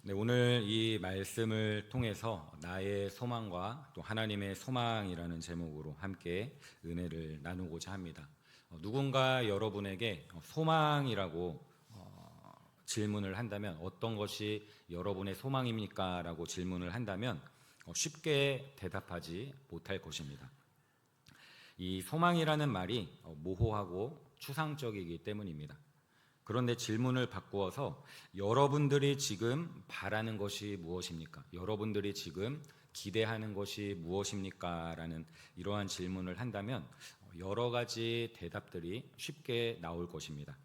네, 오늘 이 말씀을 통해서 나의 소망과 또 하나님의 소망이라는 제목으로 함께 은혜를 나누고자 합니다. 누군가 여러분에게 소망이라고 질문을 한다면 어떤 것이 여러분의 소망입니까? 라고 질문을 한다면 쉽게 대답하지 못할 것입니다. 이 소망이라는 말이 모호하고 추상적이기 때문입니다. 그런데 질문을 바꾸어서 여러분들이 지금 바라는 것이 무엇입니까? 여러분들이 지금 기대하는 것이 무엇입니까? 라는 이러한 질문을 한다면 여러 가지 대답들이 쉽게 나올 것입니다.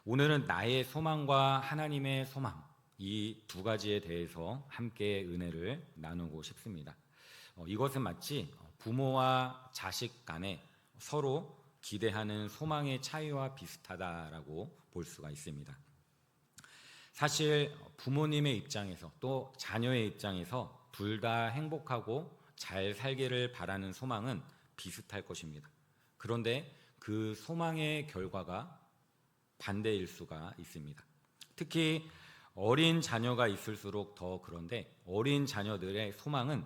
오늘은 나의 소망과 하나님의 소망, 이 두 가지에 대해서 함께 은혜를 나누고 싶습니다. 이것은 마치 부모와 자식 간에 서로 기대하는 소망의 차이와 비슷하다라고 볼 수가 있습니다. 사실 부모님의 입장에서 또 자녀의 입장에서 둘 다 행복하고 잘 살기를 바라는 소망은 비슷할 것입니다. 그런데 그 소망의 결과가 반대일 수가 있습니다. 특히 어린 자녀가 있을수록 더 그런데 어린 자녀들의 소망은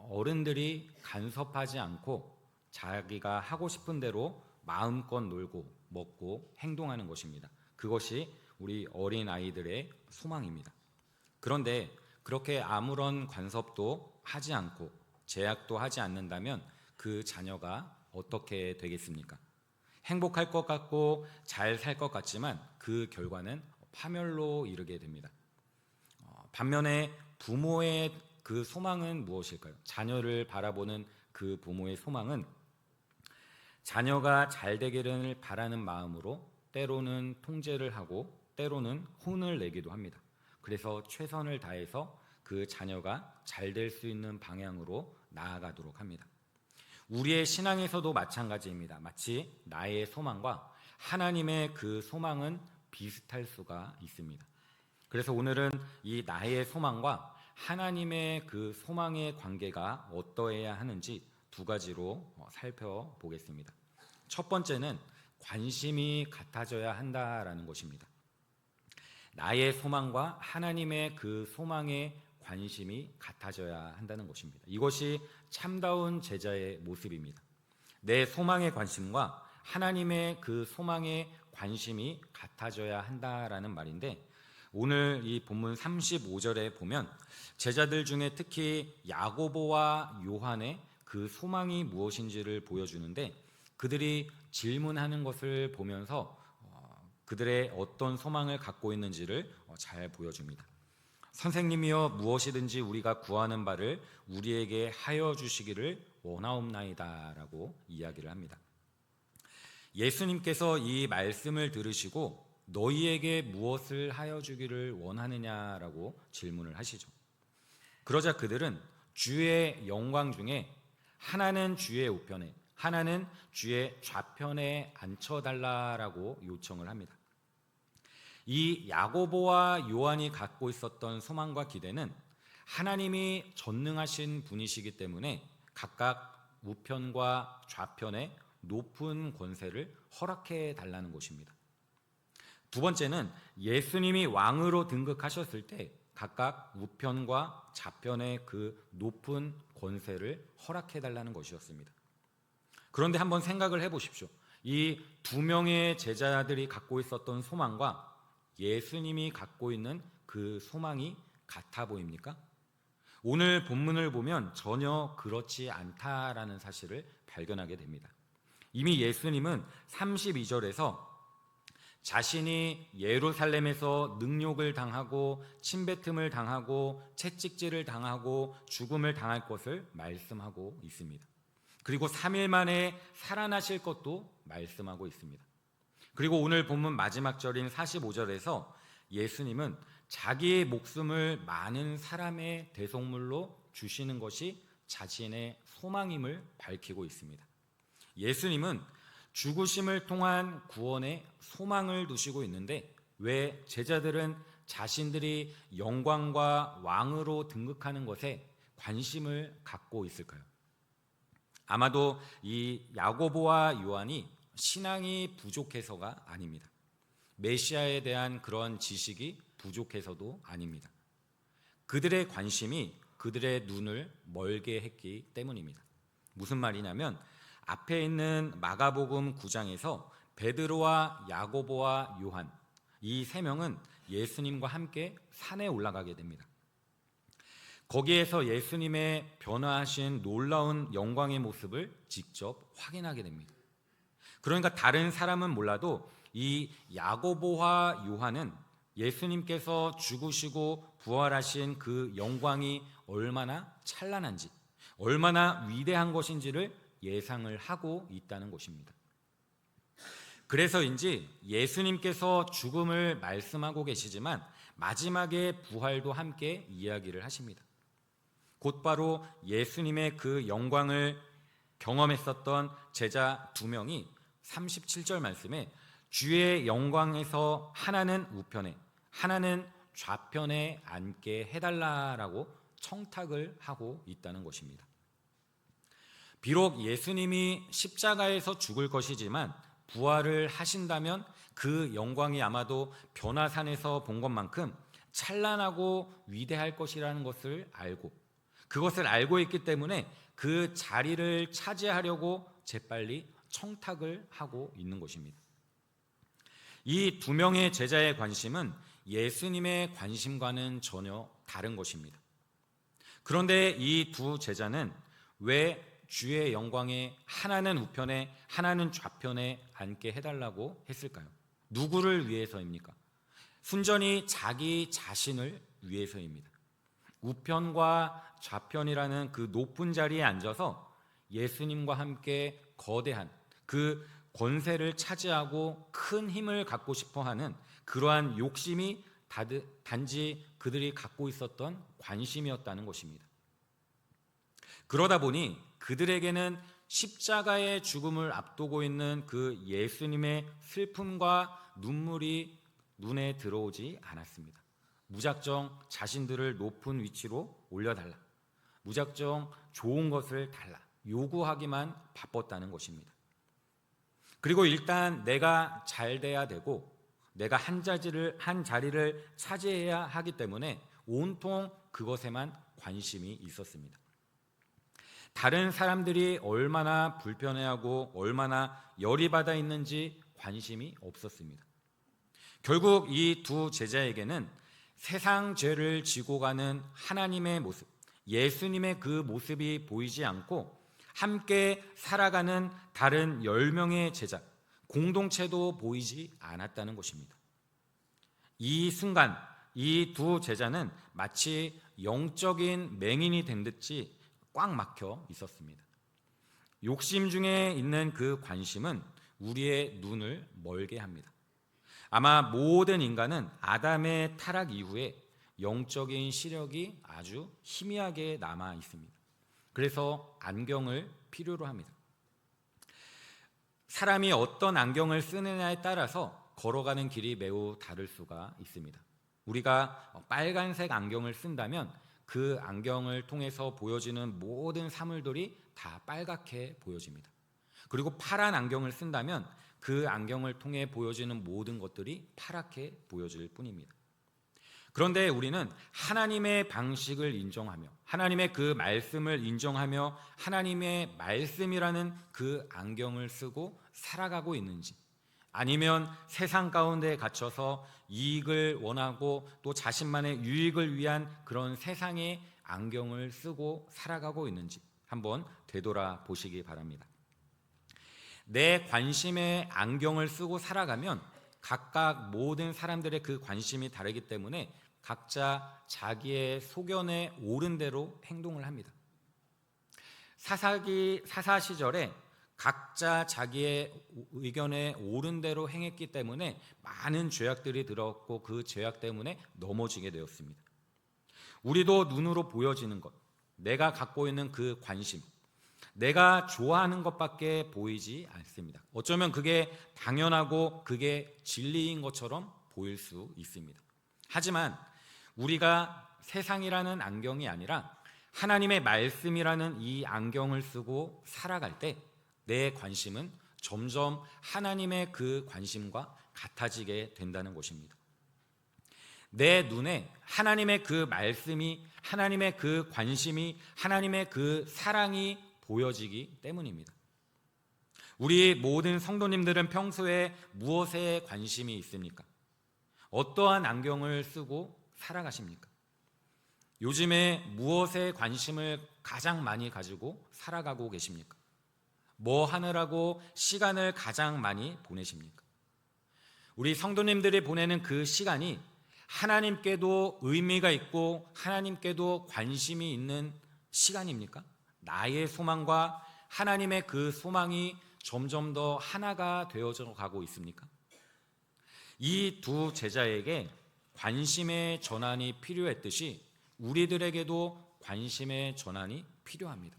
어른들이 간섭하지 않고 자기가 하고 싶은 대로 마음껏 놀고 먹고 행동하는 것입니다. 그것이 우리 어린 아이들의 소망입니다. 그런데 그렇게 아무런 간섭도 하지 않고 제약도 하지 않는다면 그 자녀가 어떻게 되겠습니까? 행복할 것 같고 잘 살 것 같지만 그 결과는 파멸로 이르게 됩니다. 반면에 부모의 그 소망은 무엇일까요? 자녀를 바라보는 그 부모의 소망은 자녀가 잘 되기를 바라는 마음으로 때로는 통제를 하고 때로는 혼을 내기도 합니다. 그래서 최선을 다해서 그 자녀가 잘 될 수 있는 방향으로 나아가도록 합니다. 우리의 신앙에서도 마찬가지입니다. 마치 나의 소망과 하나님의 그 소망은 비슷할 수가 있습니다. 그래서 오늘은 이 나의 소망과 하나님의 그 소망의 관계가 어떠해야 하는지 두 가지로 살펴보겠습니다. 첫 번째는 관심이 같아져야 한다라는 것입니다. 나의 소망과 하나님의 그 소망의 관심이 같아져야 한다는 것입니다. 이것이 참다운 제자의 모습입니다. 내 소망의 관심과 하나님의 그 소망의 관심이 같아져야 한다라는 말인데, 오늘 이 본문 35절에 보면 제자들 중에 특히 야고보와 요한의 그 소망이 무엇인지를 보여주는데, 그들이 질문하는 것을 보면서 그들의 어떤 소망을 갖고 있는지를 잘 보여줍니다. 선생님이여, 무엇이든지 우리가 구하는 바를 우리에게 하여 주시기를 원하옵나이다 라고 이야기를 합니다. 예수님께서 이 말씀을 들으시고 너희에게 무엇을 하여 주기를 원하느냐라고 질문을 하시죠. 그러자 그들은 주의 영광 중에 하나는 주의 우편에 하나는 주의 좌편에 앉혀달라라고 요청을 합니다. 이 야고보와 요한이 갖고 있었던 소망과 기대는 하나님이 전능하신 분이시기 때문에 각각 우편과 좌편에 높은 권세를 허락해 달라는 것입니다. 두 번째는 예수님이 왕으로 등극하셨을 때 각각 우편과 좌편에 그 높은 권세를 허락해 달라는 것이었습니다. 그런데 한번 생각을 해보십시오. 이 두 명의 제자들이 갖고 있었던 소망과 예수님이 갖고 있는 그 소망이 같아 보입니까? 오늘 본문을 보면 전혀 그렇지 않다라는 사실을 발견하게 됩니다. 이미 예수님은 32절에서 자신이 예루살렘에서 능욕을 당하고 침뱉음을 당하고 채찍질을 당하고 죽음을 당할 것을 말씀하고 있습니다. 그리고 3일 만에 살아나실 것도 말씀하고 있습니다. 그리고 오늘 본문 마지막 절인 45절에서 예수님은 자기의 목숨을 많은 사람의 대속물로 주시는 것이 자신의 소망임을 밝히고 있습니다. 예수님은 죽으심을 통한 구원에 소망을 두시고 있는데 왜 제자들은 자신들이 영광과 왕으로 등극하는 것에 관심을 갖고 있을까요? 아마도 이 야고보와 요한이 신앙이 부족해서가 아닙니다. 메시아에 대한 그런 지식이 부족해서도 아닙니다. 그들의 관심이 그들의 눈을 멀게 했기 때문입니다. 무슨 말이냐면 앞에 있는 마가복음 9장에서 베드로와 야고보와 요한 이 세 명은 예수님과 함께 산에 올라가게 됩니다. 거기에서 예수님의 변화하신 놀라운 영광의 모습을 직접 확인하게 됩니다. 그러니까 다른 사람은 몰라도 이 야고보와 요한은 예수님께서 죽으시고 부활하신 그 영광이 얼마나 찬란한지, 얼마나 위대한 것인지를 예상을 하고 있다는 것입니다. 그래서인지 예수님께서 죽음을 말씀하고 계시지만 마지막에 부활도 함께 이야기를 하십니다. 곧바로 예수님의 그 영광을 경험했었던 제자 두 명이 37절 말씀에 주의 영광에서 하나는 우편에 하나는 좌편에 앉게 해달라라고 청탁을 하고 있다는 것입니다. 비록 예수님이 십자가에서 죽을 것이지만 부활을 하신다면 그 영광이 아마도 변화산에서 본 것만큼 찬란하고 위대할 것이라는 것을 알고 그것을 알고 있기 때문에 그 자리를 차지하려고 재빨리 청탁을 하고 있는 것입니다. 이 두 명의 제자의 관심은 예수님의 관심과는 전혀 다른 것입니다. 그런데 이 두 제자는 왜 주의 영광에 하나는 우편에 하나는 좌편에 앉게 해달라고 했을까요? 누구를 위해서입니까? 순전히 자기 자신을 위해서입니다. 우편과 좌편이라는 그 높은 자리에 앉아서 예수님과 함께 거대한 그 권세를 차지하고 큰 힘을 갖고 싶어하는 그러한 욕심이 단지 그들이 갖고 있었던 관심이었다는 것입니다. 그러다 보니 그들에게는 십자가의 죽음을 앞두고 있는 그 예수님의 슬픔과 눈물이 눈에 들어오지 않았습니다. 무작정 자신들을 높은 위치로 올려달라, 무작정 좋은 것을 달라 요구하기만 바빴다는 것입니다. 그리고 일단 내가 잘 돼야 되고 내가 한 자리를 차지해야 하기 때문에 온통 그것에만 관심이 있었습니다. 다른 사람들이 얼마나 불편해하고 얼마나 열이 받아 있는지 관심이 없었습니다. 결국 이 두 제자에게는 세상 죄를 지고 가는 하나님의 모습, 예수님의 그 모습이 보이지 않고 함께 살아가는 다른 10명의 제자, 공동체도 보이지 않았다는 것입니다. 이 순간 이 두 제자는 마치 영적인 맹인이 된 듯이 꽉 막혀 있었습니다. 욕심 중에 있는 그 관심은 우리의 눈을 멀게 합니다. 아마 모든 인간은 아담의 타락 이후에 영적인 시력이 아주 희미하게 남아 있습니다. 그래서 안경을 필요로 합니다. 사람이 어떤 안경을 쓰느냐에 따라서 걸어가는 길이 매우 다를 수가 있습니다. 우리가 빨간색 안경을 쓴다면 그 안경을 통해서 보여지는 모든 사물들이 다 빨갛게 보여집니다. 그리고 파란 안경을 쓴다면 그 안경을 통해 보여지는 모든 것들이 파랗게 보여질 뿐입니다. 그런데 우리는 하나님의 방식을 인정하며 하나님의 그 말씀을 인정하며 하나님의 말씀이라는 그 안경을 쓰고 살아가고 있는지, 아니면 세상 가운데 갇혀서 이익을 원하고 또 자신만의 유익을 위한 그런 세상의 안경을 쓰고 살아가고 있는지 한번 되돌아 보시기 바랍니다. 내 관심의 안경을 쓰고 살아가면 각각 모든 사람들의 그 관심이 다르기 때문에 각자 자기의 소견에 옳은 대로 행동을 합니다. 사사 시절에 각자 자기의 의견에 옳은 대로 행했기 때문에 많은 죄악들이 들었고 그 죄악 때문에 넘어지게 되었습니다. 우리도 눈으로 보여지는 것, 내가 갖고 있는 그 관심, 내가 좋아하는 것밖에 보이지 않습니다. 어쩌면 그게 당연하고 그게 진리인 것처럼 보일 수 있습니다. 하지만 우리가 세상이라는 안경이 아니라 하나님의 말씀이라는 이 안경을 쓰고 살아갈 때 내 관심은 점점 하나님의 그 관심과 같아지게 된다는 것입니다. 내 눈에 하나님의 그 말씀이, 하나님의 그 관심이, 하나님의 그 사랑이 보여지기 때문입니다. 우리 모든 성도님들은 평소에 무엇에 관심이 있습니까? 어떠한 안경을 쓰고 살아가십니까? 요즘에 무엇에 관심을 가장 많이 가지고 살아가고 계십니까? 뭐 하느라고 시간을 가장 많이 보내십니까? 우리 성도님들이 보내는 그 시간이 하나님께도 의미가 있고 하나님께도 관심이 있는 시간입니까? 나의 소망과 하나님의 그 소망이 점점 더 하나가 되어져 가고 있습니까? 이 두 제자에게 관심의 전환이 필요했듯이 우리들에게도 관심의 전환이 필요합니다.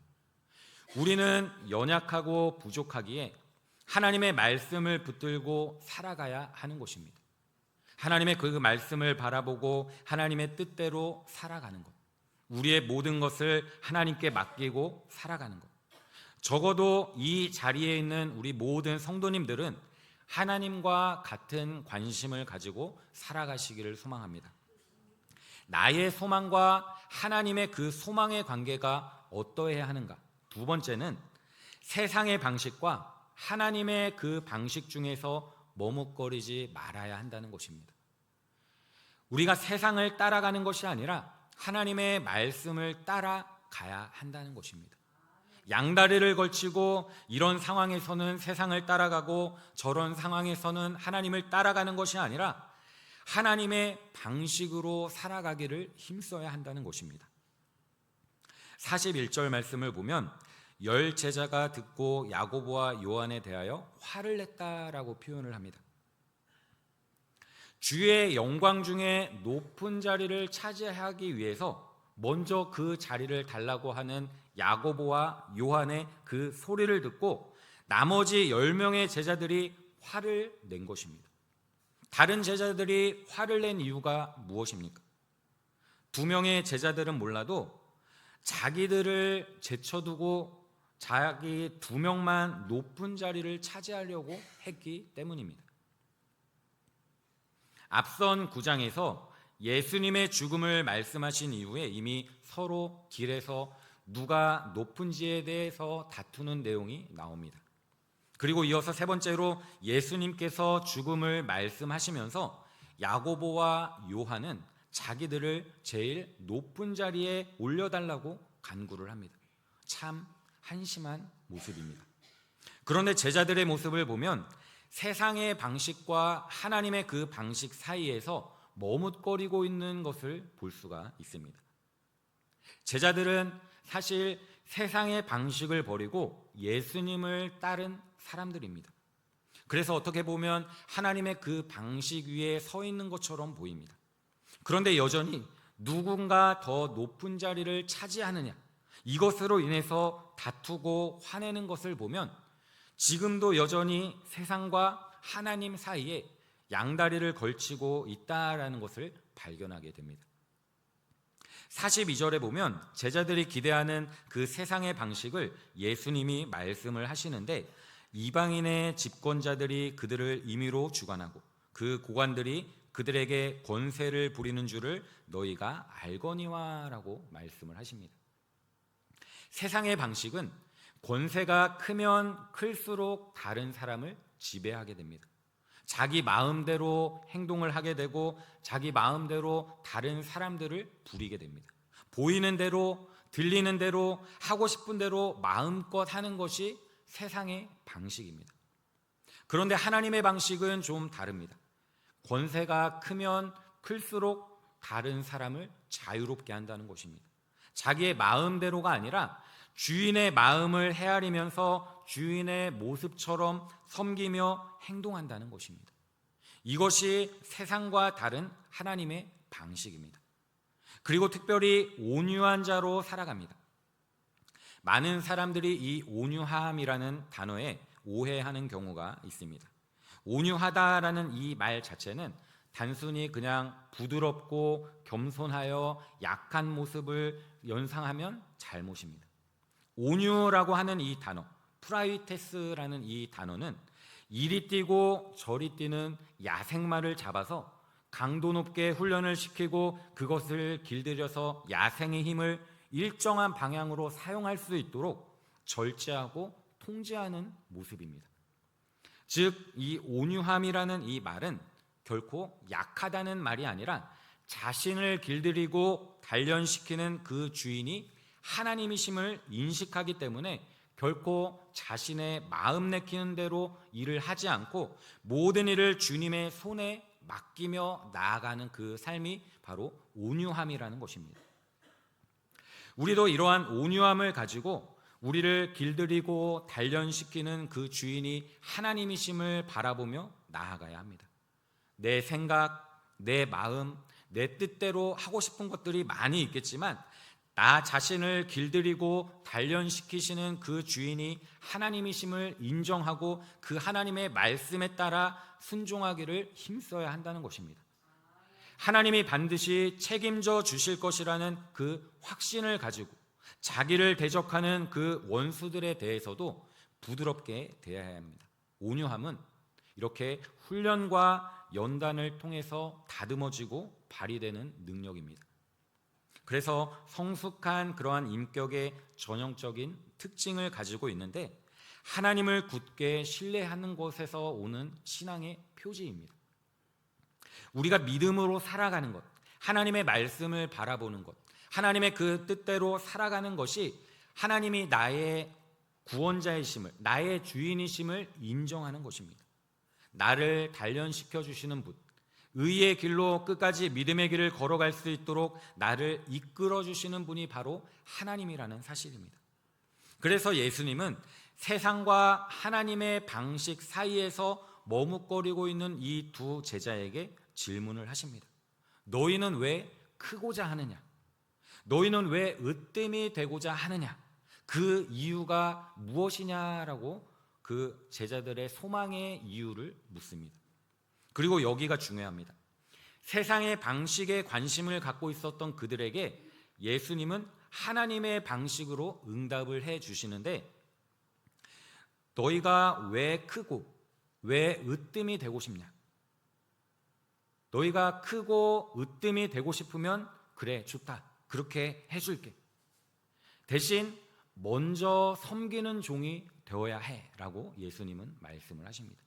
우리는 연약하고 부족하기에 하나님의 말씀을 붙들고 살아가야 하는 것입니다. 하나님의 그 말씀을 바라보고 하나님의 뜻대로 살아가는 것, 우리의 모든 것을 하나님께 맡기고 살아가는 것, 적어도 이 자리에 있는 우리 모든 성도님들은 하나님과 같은 관심을 가지고 살아가시기를 소망합니다. 나의 소망과 하나님의 그 소망의 관계가 어떠해야 하는가? 두 번째는 세상의 방식과 하나님의 그 방식 중에서 머뭇거리지 말아야 한다는 것입니다. 우리가 세상을 따라가는 것이 아니라 하나님의 말씀을 따라가야 한다는 것입니다. 양다리를 걸치고 이런 상황에서는 세상을 따라가고 저런 상황에서는 하나님을 따라가는 것이 아니라 하나님의 방식으로 살아가기를 힘써야 한다는 것입니다. 41절 말씀을 보면 10 제자가 듣고 야고보와 요한에 대하여 화를 냈다라고 표현을 합니다. 주의 영광 중에 높은 자리를 차지하기 위해서 먼저 그 자리를 달라고 하는 야고보와 요한의 그 소리를 듣고 나머지 10명의 제자들이 화를 낸 것입니다. 다른 제자들이 화를 낸 이유가 무엇입니까? 2명의 제자들은 몰라도 자기들을 제쳐두고 자기 2명만 높은 자리를 차지하려고 했기 때문입니다. 앞선 9장에서 예수님의 죽음을 말씀하신 이후에 이미 서로 길에서 누가 높은지에 대해서 다투는 내용이 나옵니다. 그리고 이어서 세 번째로 예수님께서 죽음을 말씀하시면서 야고보와 요한은 자기들을 제일 높은 자리에 올려달라고 간구를 합니다. 참 한심한 모습입니다. 그런데 제자들의 모습을 보면 세상의 방식과 하나님의 그 방식 사이에서 머뭇거리고 있는 것을 볼 수가 있습니다. 제자들은 사실 세상의 방식을 버리고 예수님을 따른 사람들입니다. 그래서 어떻게 보면 하나님의 그 방식 위에 서 있는 것처럼 보입니다. 그런데 여전히 누군가 더 높은 자리를 차지하느냐, 이것으로 인해서 다투고 화내는 것을 보면 지금도 여전히 세상과 하나님 사이에 양다리를 걸치고 있다라는 것을 발견하게 됩니다. 42절에 보면 제자들이 기대하는 그 세상의 방식을 예수님이 말씀을 하시는데 이방인의 집권자들이 그들을 임의로 주관하고 그 고관들이 그들에게 권세를 부리는 줄을 너희가 알거니와 라고 말씀을 하십니다. 세상의 방식은 권세가 크면 클수록 다른 사람을 지배하게 됩니다. 자기 마음대로 행동을 하게 되고 자기 마음대로 다른 사람들을 부리게 됩니다. 보이는 대로, 들리는 대로, 하고 싶은 대로 마음껏 하는 것이 세상의 방식입니다. 그런데 하나님의 방식은 좀 다릅니다. 권세가 크면 클수록 다른 사람을 자유롭게 한다는 것입니다. 자기의 마음대로가 아니라 주인의 마음을 헤아리면서 주인의 모습처럼 섬기며 행동한다는 것입니다. 이것이 세상과 다른 하나님의 방식입니다. 그리고 특별히 온유한 자로 살아갑니다. 많은 사람들이 이 온유함이라는 단어에 오해하는 경우가 있습니다. 온유하다라는 이 말 자체는 단순히 그냥 부드럽고 겸손하여 약한 모습을 연상하면 잘못입니다. 온유라고 하는 이 단어, 프라이테스라는 이 단어는 이리 뛰고 저리 뛰는 야생마를 잡아서 강도 높게 훈련을 시키고 그것을 길들여서 야생의 힘을 일정한 방향으로 사용할 수 있도록 절제하고 통제하는 모습입니다. 즉, 이 온유함이라는 이 말은 결코 약하다는 말이 아니라 자신을 길들이고 단련시키는 그 주인이 하나님이심을 인식하기 때문에 결코 자신의 마음 내키는 대로 일을 하지 않고 모든 일을 주님의 손에 맡기며 나아가는 그 삶이 바로 온유함이라는 것입니다. 우리도 이러한 온유함을 가지고 우리를 길들이고 단련시키는 그 주인이 하나님이심을 바라보며 나아가야 합니다. 내 생각, 내 마음, 내 뜻대로 하고 싶은 것들이 많이 있겠지만 나 자신을 길들이고 단련시키시는 그 주인이 하나님이심을 인정하고 그 하나님의 말씀에 따라 순종하기를 힘써야 한다는 것입니다. 하나님이 반드시 책임져 주실 것이라는 그 확신을 가지고 자기를 대적하는 그 원수들에 대해서도 부드럽게 대해야 합니다. 온유함은 이렇게 훈련과 연단을 통해서 다듬어지고 발휘되는 능력입니다. 그래서 성숙한 그러한 인격의 전형적인 특징을 가지고 있는데 하나님을 굳게 신뢰하는 것에서 오는 신앙의 표지입니다. 우리가 믿음으로 살아가는 것, 하나님의 말씀을 바라보는 것, 하나님의 그 뜻대로 살아가는 것이 하나님이 나의 구원자이심을, 나의 주인이심을 인정하는 것입니다. 나를 단련시켜 주시는 분, 의의 길로 끝까지 믿음의 길을 걸어갈 수 있도록 나를 이끌어 주시는 분이 바로 하나님이라는 사실입니다. 그래서 예수님은 세상과 하나님의 방식 사이에서 머뭇거리고 있는 이 두 제자에게 질문을 하십니다. 너희는 왜 크고자 하느냐? 너희는 왜 으뜸이 되고자 하느냐? 그 이유가 무엇이냐라고 그 제자들의 소망의 이유를 묻습니다. 그리고 여기가 중요합니다. 세상의 방식에 관심을 갖고 있었던 그들에게 예수님은 하나님의 방식으로 응답을 해 주시는데 너희가 왜 크고 왜 으뜸이 되고 싶냐? 너희가 크고 으뜸이 되고 싶으면 그래, 좋다. 그렇게 해줄게. 대신 먼저 섬기는 종이 되어야 해 라고 예수님은 말씀을 하십니다.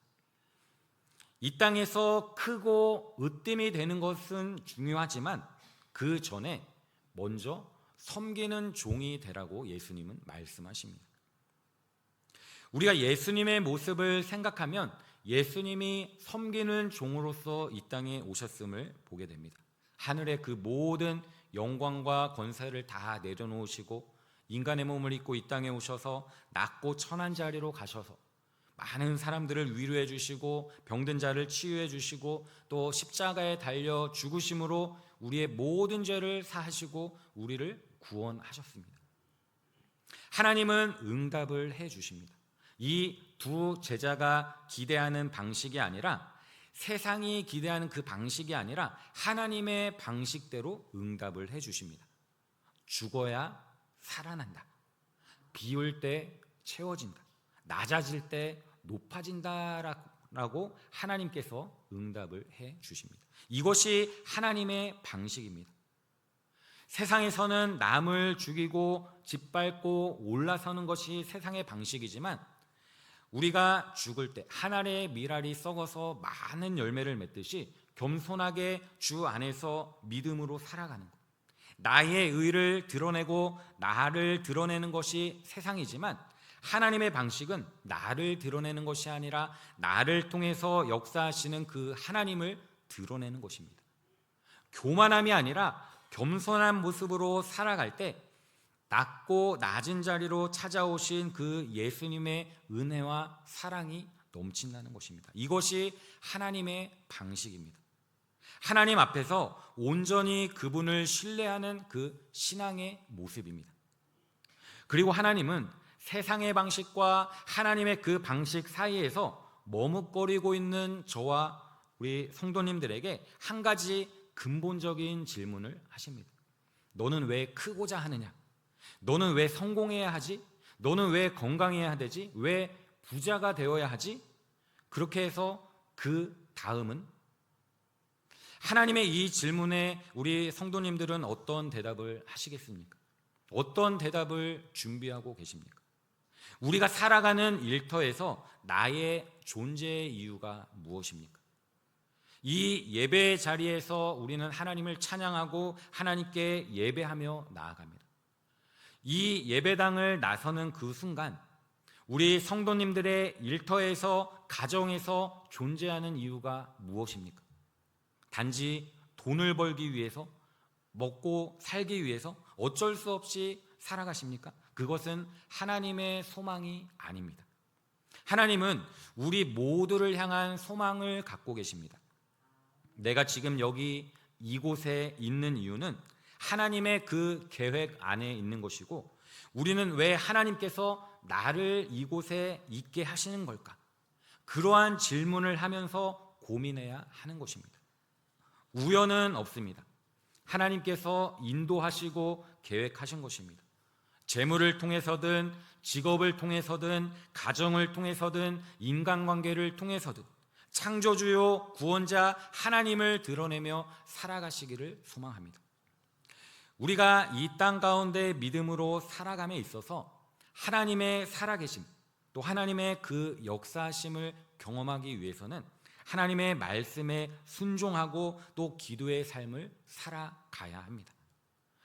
이 땅에서 크고 으뜸이 되는 것은 중요하지만 그 전에 먼저 섬기는 종이 되라고 예수님은 말씀하십니다. 우리가 예수님의 모습을 생각하면 예수님이 섬기는 종으로서 이 땅에 오셨음을 보게 됩니다. 하늘의 그 모든 영광과 권세를 다 내려놓으시고 인간의 몸을 입고 이 땅에 오셔서 낮고 천한 자리로 가셔서 많은 사람들을 위로해 주시고 병든 자를 치유해 주시고 또 십자가에 달려 죽으심으로 우리의 모든 죄를 사하시고 우리를 구원하셨습니다. 하나님은 응답을 해 주십니다. 이 두 제자가 기대하는 방식이 아니라 세상이 기대하는 그 방식이 아니라 하나님의 방식대로 응답을 해 주십니다. 죽어야 살아난다. 비올 때 채워진다. 낮아질 때 높아진다라고 하나님께서 응답을 해 주십니다. 이것이 하나님의 방식입니다. 세상에서는 남을 죽이고 짓밟고 올라서는 것이 세상의 방식이지만 우리가 죽을 때 하늘의 밀알이 썩어서 많은 열매를 맺듯이 겸손하게 주 안에서 믿음으로 살아가는 것, 나의 의를 드러내고 나를 드러내는 것이 세상이지만 하나님의 방식은 나를 드러내는 것이 아니라 나를 통해서 역사하시는 그 하나님을 드러내는 것입니다. 교만함이 아니라 겸손한 모습으로 살아갈 때 낮고 낮은 자리로 찾아오신 그 예수님의 은혜와 사랑이 넘친다는 것입니다. 이것이 하나님의 방식입니다. 하나님 앞에서 온전히 그분을 신뢰하는 그 신앙의 모습입니다. 그리고 하나님은 세상의 방식과 하나님의 그 방식 사이에서 머뭇거리고 있는 저와 우리 성도님들에게 한 가지 근본적인 질문을 하십니다. 너는 왜 크고자 하느냐? 너는 왜 성공해야 하지? 너는 왜 건강해야 되지? 왜 부자가 되어야 하지? 그렇게 해서 그 다음은 하나님의 이 질문에 우리 성도님들은 어떤 대답을 하시겠습니까? 어떤 대답을 준비하고 계십니까? 우리가 살아가는 일터에서 나의 존재의 이유가 무엇입니까? 이 예배 자리에서 우리는 하나님을 찬양하고 하나님께 예배하며 나아갑니다. 이 예배당을 나서는 그 순간 우리 성도님들의 일터에서 가정에서 존재하는 이유가 무엇입니까? 단지 돈을 벌기 위해서, 먹고 살기 위해서 어쩔 수 없이 살아가십니까? 그것은 하나님의 소망이 아닙니다. 하나님은 우리 모두를 향한 소망을 갖고 계십니다. 내가 지금 여기 이곳에 있는 이유는 하나님의 그 계획 안에 있는 것이고, 우리는 왜 하나님께서 나를 이곳에 있게 하시는 걸까? 그러한 질문을 하면서 고민해야 하는 것입니다. 우연은 없습니다. 하나님께서 인도하시고 계획하신 것입니다. 재물을 통해서든 직업을 통해서든 가정을 통해서든 인간관계를 통해서든 창조주요 구원자 하나님을 드러내며 살아가시기를 소망합니다. 우리가 이 땅 가운데 믿음으로 살아감에 있어서 하나님의 살아계심, 또 하나님의 그 역사하심을 경험하기 위해서는 하나님의 말씀에 순종하고 또 기도의 삶을 살아가야 합니다.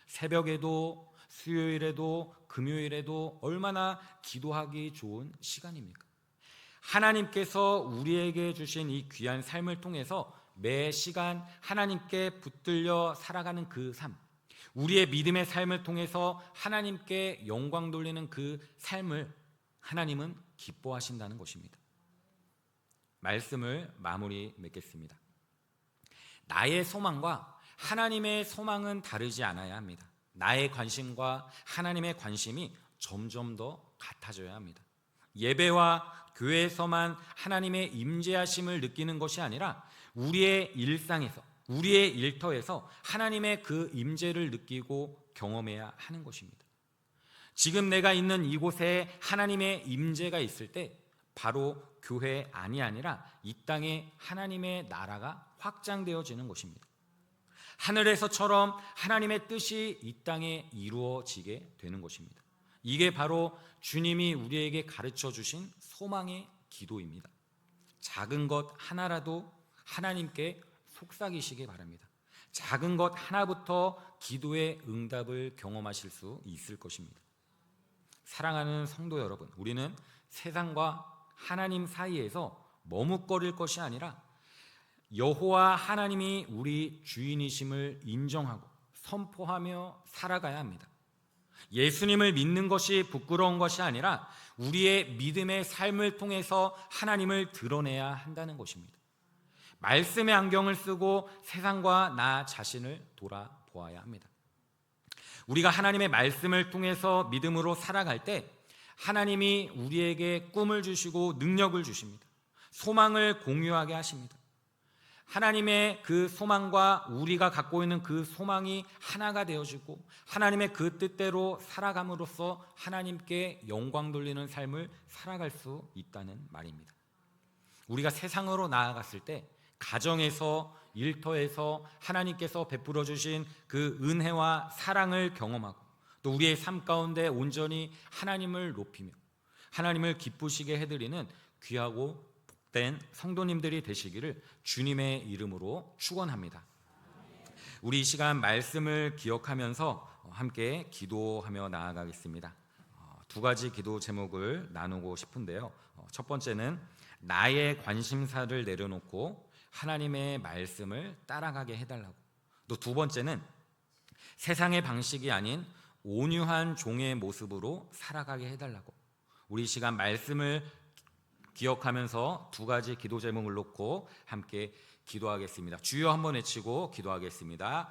새벽에도 수요일에도 금요일에도 얼마나 기도하기 좋은 시간입니까? 하나님께서 우리에게 주신 이 귀한 삶을 통해서 매 시간 하나님께 붙들려 살아가는 그 삶, 우리의 믿음의 삶을 통해서 하나님께 영광 돌리는 그 삶을 하나님은 기뻐하신다는 것입니다. 말씀을 마무리 맺겠습니다. 나의 소망과 하나님의 소망은 다르지 않아야 합니다. 나의 관심과 하나님의 관심이 점점 더 같아져야 합니다. 예배와 교회에서만 하나님의 임재하심을 느끼는 것이 아니라 우리의 일상에서, 우리의 일터에서 하나님의 그 임재를 느끼고 경험해야 하는 것입니다. 지금 내가 있는 이곳에 하나님의 임재가 있을 때 바로 교회 안이 아니라 이 땅에 하나님의 나라가 확장되어지는 것입니다. 하늘에서처럼 하나님의 뜻이 이 땅에 이루어지게 되는 것입니다. 이게 바로 주님이 우리에게 가르쳐 주신 소망의 기도입니다. 작은 것 하나라도 하나님께 속삭이시기 바랍니다. 작은 것 하나부터 기도의 응답을 경험하실 수 있을 것입니다. 사랑하는 성도 여러분, 우리는 세상과 하나님 사이에서 머뭇거릴 것이 아니라 여호와 하나님이 우리 주인이심을 인정하고 선포하며 살아가야 합니다. 예수님을 믿는 것이 부끄러운 것이 아니라 우리의 믿음의 삶을 통해서 하나님을 드러내야 한다는 것입니다. 말씀의 안경을 쓰고 세상과 나 자신을 돌아보아야 합니다. 우리가 하나님의 말씀을 통해서 믿음으로 살아갈 때 하나님이 우리에게 꿈을 주시고 능력을 주십니다. 소망을 공유하게 하십니다. 하나님의 그 소망과 우리가 갖고 있는 그 소망이 하나가 되어지고 하나님의 그 뜻대로 살아감으로써 하나님께 영광 돌리는 삶을 살아갈 수 있다는 말입니다. 우리가 세상으로 나아갔을 때 가정에서, 일터에서 하나님께서 베풀어 주신 그 은혜와 사랑을 경험하고 또 우리의 삶 가운데 온전히 하나님을 높이며 하나님을 기쁘시게 해드리는 귀하고 복된 성도님들이 되시기를 주님의 이름으로 축원합니다. 우리 이 시간 말씀을 기억하면서 함께 기도하며 나아가겠습니다. 두 가지 기도 제목을 나누고 싶은데요. 첫 번째는 나의 관심사를 내려놓고 하나님의 말씀을 따라가게 해달라고, 또 두 번째는 세상의 방식이 아닌 온유한 종의 모습으로 살아가게 해달라고, 우리 이 시간 말씀을 기억하면서 두 가지 기도 제목을 놓고 함께 기도하겠습니다. 주여 한번 외치고 기도하겠습니다.